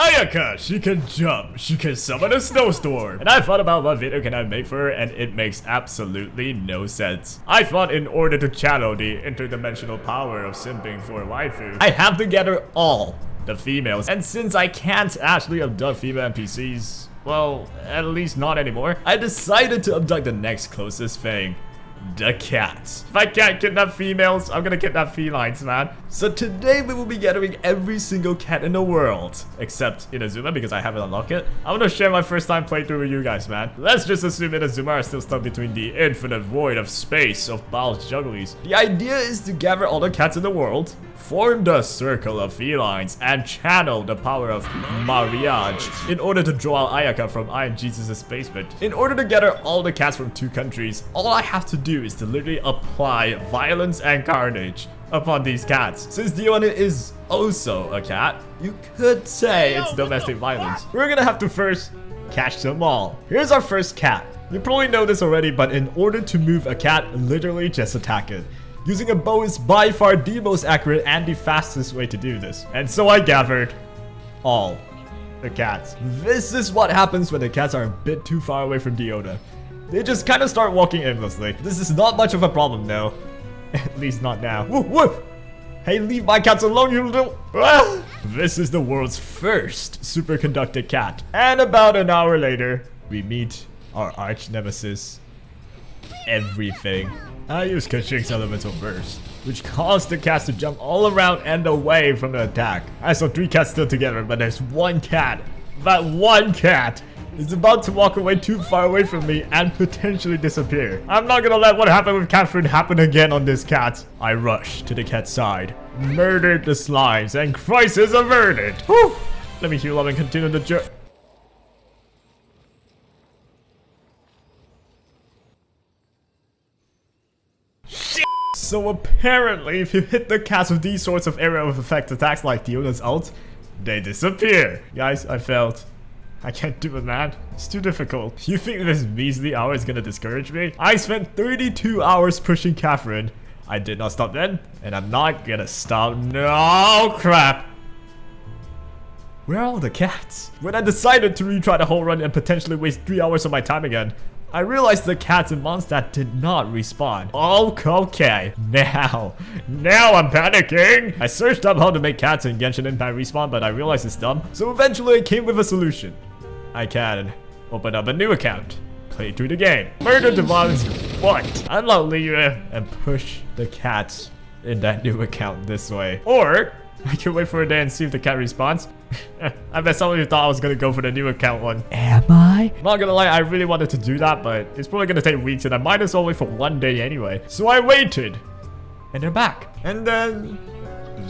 Ayaka, she can jump, she can summon a snowstorm. And I thought about what video can I make for her, and it makes absolutely no sense. I thought in order to channel the interdimensional power of simping for a waifu, I have to gather all the females. And since I can't actually abduct female NPCs, well, at least not anymore, I decided to abduct the next closest thing. The cats. If I can't kidnap females, I'm gonna kidnap felines, man. So today we will be gathering every single cat in the world, except Inazuma because I haven't unlocked it. I'm gonna share my first time playthrough with you guys, man. Let's just assume Inazuma are still stuck between the infinite void of space of Bao's jugglies. The idea is to gather all the cats in the world, form the circle of felines, and channel the power of marriage in order to draw out Ayaka from I Am Jesus' basement. In order to gather all the cats from 2 countries, all I have to do is to literally apply violence and carnage upon these cats. Since Diona is also a cat, you could say it's domestic violence. We're gonna have to first catch them all. Here's our first cat. You probably know this already, but in order to move a cat, literally just attack it. Using a bow is by far the most accurate and the fastest way to do this. And so I gathered all the cats. This is what happens when the cats are a bit too far away from Diona. They just kind of start walking aimlessly. This is not much of a problem though. At least not now. Woof woof! Hey, leave my cats alone, you little... Ah! This is the world's first superconducted cat. And about an hour later, we meet our arch nemesis, everything. I use Kashik's elemental burst, which caused the cats to jump all around and away from the attack. I saw 3 cats still together, but there's one cat. That one cat is about to walk away too far away from me and potentially disappear. I'm not gonna let what happened with Catherine happen again on this cat. I rush to the cat's side, murdered the slimes, and crisis averted. Whew. Let me heal up and continue the journey. So apparently, if you hit the cats with these sorts of area of effect attacks like Diona's ult, they disappear. Guys, I failed. I can't do it, man. It's too difficult. You think this measly hour is gonna discourage me? I spent 32 hours pushing Catherine. I did not stop then, and I'm not gonna stop. No crap. Where are all the cats? When I decided to retry the whole run and potentially waste 3 hours of my time again, I realized the cats in Mondstadt did not respawn. Okay, now I'm panicking. I searched up how to make cats in Genshin Impact respawn, but I realized it's dumb. So eventually I came with a solution. I can open up a new account, play through the game, murder the violence, what? Unlock Liu and push the cats in that new account this way. Or I can wait for a day and see if the cat respawns. I bet some of you thought I was gonna go for the new account one. Am I? Not gonna lie, I really wanted to do that, but it's probably gonna take weeks and I might as well wait for 1 day anyway. So I waited. And they're back. And then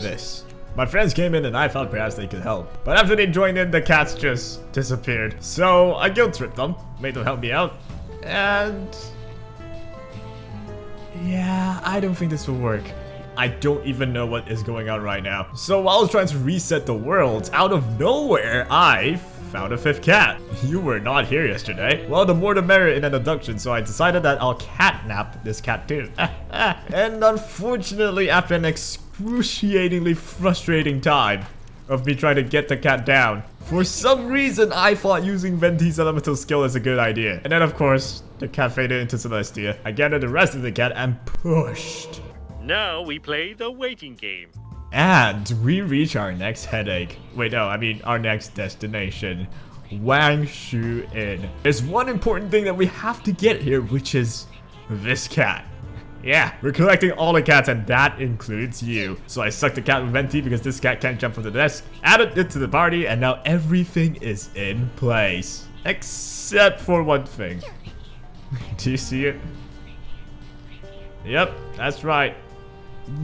this. My friends came in and I thought perhaps they could help. But after they joined in, the cats just disappeared. So I guilt tripped them, made them help me out. And yeah, I don't think this will work. I don't even know what is going on right now. So while I was trying to reset the world, out of nowhere, I found a 5th cat. You were not here yesterday. Well, the more the merrier in an abduction, so I decided that I'll catnap this cat too. And unfortunately, after an excruciatingly frustrating time of me trying to get the cat down, for some reason I thought using Venti's elemental skill is a good idea. And then of course, the cat faded into Celestia. I gathered the rest of the cat and pushed. Now we play the waiting game. And we reach our next headache. Wait, no, I mean our next destination. Wangshu Inn. There's one important thing that we have to get here, which is this cat. Yeah, we're collecting all the cats and that includes you. So I sucked the cat with Venti because this cat can't jump from the desk, added it to the party, and now everything is in place. Except for one thing. Do you see it? Yep, that's right.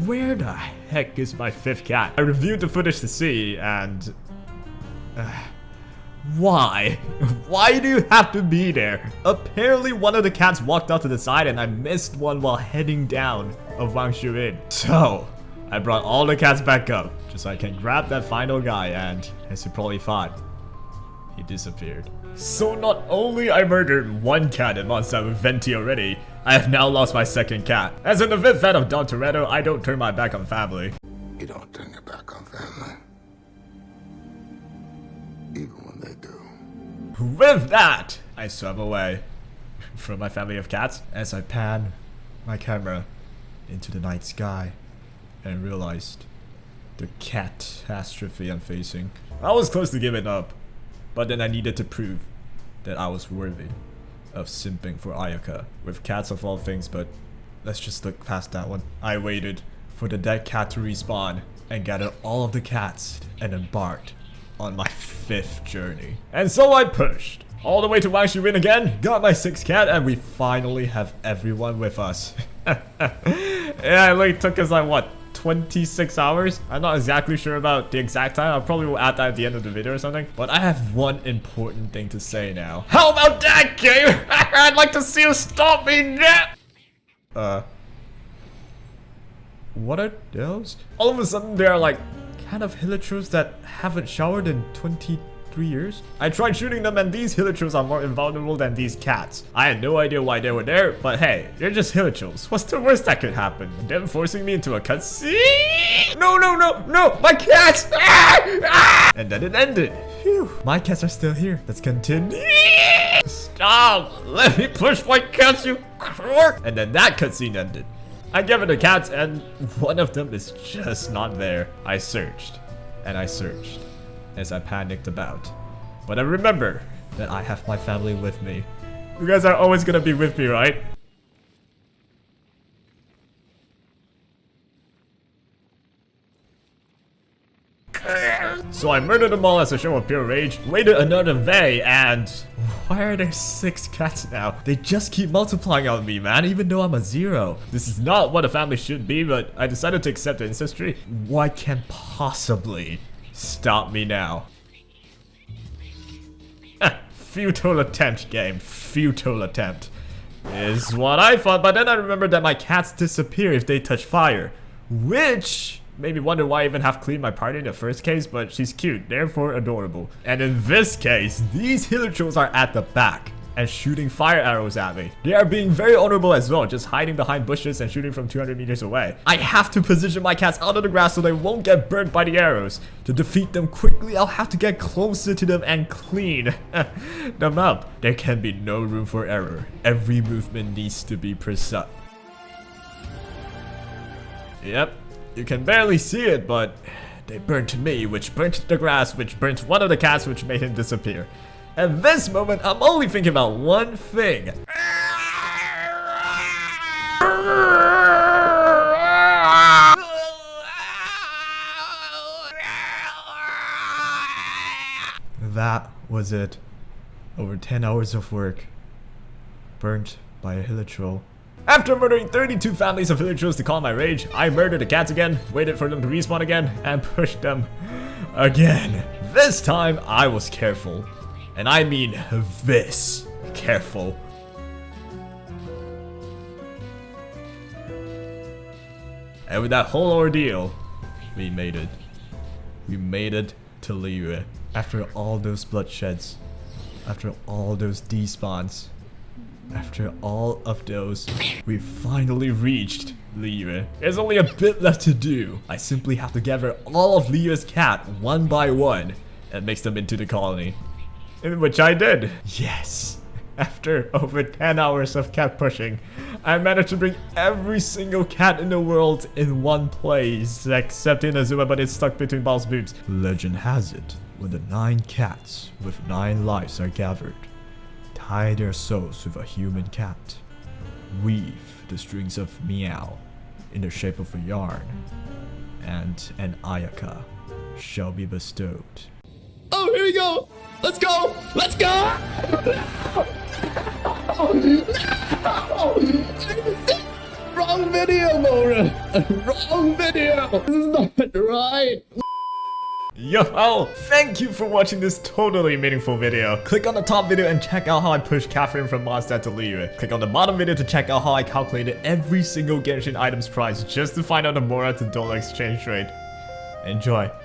Where the heck is my 5th cat? I reviewed the footage to see and... why? Why do you have to be there? Apparently one of the cats walked out to the side and I missed one while heading down of Wangshu Inn. So, I brought all the cats back up just so I can grab that final guy and, as you probably thought, he disappeared. So not only I murdered 1 cat in Mondstadt with Venti already, I have now lost my 2nd cat. As an avid fan of Don Toretto, I don't turn my back on family. You don't turn your back on family. even when they do. With that, I swam away from my family of cats as I pan my camera into the night sky and realized the catastrophe I'm facing. I was close to giving up, but then I needed to prove that I was worthy of simping for Ayaka with cats of all things, but let's just look past that one. I waited for the dead cat to respawn and gathered all of the cats and embarked on my 5th journey. And so I pushed all the way to Wang Win again, got my 6th cat, and we finally have everyone with us. Yeah, it only took us like what, 26 hours? I'm not exactly sure about the exact time. I probably will add that at the end of the video or something. But I have one important thing to say now. How about that, game? I'd like to see you stop me now! What are those? All of a sudden, there are like kind of hilichurls that haven't showered in 23 years. I tried shooting them, and these hilichurls are more invulnerable than these cats. I had no idea why they were there, but hey, they're just hilichurls. What's the worst that could happen? Them forcing me into a cutscene? No, no, no, no, my cats! And then it ended. Phew. My cats are still here. Let's continue. Stop! Let me push my cats, you crook! And then that cutscene ended. I gave it the cats, and one of them is just not there. I searched, and I searched, as I panicked about. But I remember that I have my family with me. You guys are always gonna be with me, right? So I murdered them all as a show of pure rage, waited another day, and why are there 6 cats now? They just keep multiplying on me, man, even though I'm a 0. This is not what a family should be, but I decided to accept the ancestry. What can possibly stop me now? Futile attempt, game. Futile attempt. Is what I thought, but then I remembered that my cats disappear if they touch fire, which made me wonder why I even have cleaned my party in the first case, but she's cute, therefore adorable. And in this case, these hilichurls are at the back and shooting fire arrows at me. They are being very honorable as well, just hiding behind bushes and shooting from 200 meters away. I have to position my cats out of the grass so they won't get burned by the arrows. To defeat them quickly, I'll have to get closer to them and clean them up. There can be no room for error. Every movement needs to be precise. Yep. You can barely see it, but they burnt me, which burnt the grass, which burnt one of the cats, which made him disappear. At this moment, I'm only thinking about one thing. That was it. Over 10 hours of work. Burnt by a hilichurl. After murdering 32 families of hilichurls to calm my rage, I murdered the cats again, waited for them to respawn again, and pushed them again. This time, I was careful. And I mean this careful. And with that whole ordeal, we made it. We made it to Liyue. After all those bloodsheds, after all those despawns, after all of those, we finally reached Liyue. There's only a bit left to do. I simply have to gather all of Liyue's cat one by one and mix them into the colony. In which I did. Yes. After over 10 hours of cat pushing, I managed to bring every single cat in the world in one place, except Inazuma, but it's stuck between Bal's boobs. Legend has it, when the 9 cats with 9 lives are gathered, tie their souls with a human cat, weave the strings of meow in the shape of a yarn, and an Ayaka shall be bestowed. Oh, here we go! Let's go! Let's go! No! Wrong video, Mora! Wrong video! This is not right! Yo, thank you for watching this totally meaningful video. Click on the top video and check out how I pushed Catherine from Mondstadt to Liyue. Click on the bottom video to check out how I calculated every single Genshin item's price just to find out the Mora to dollar exchange rate. Enjoy.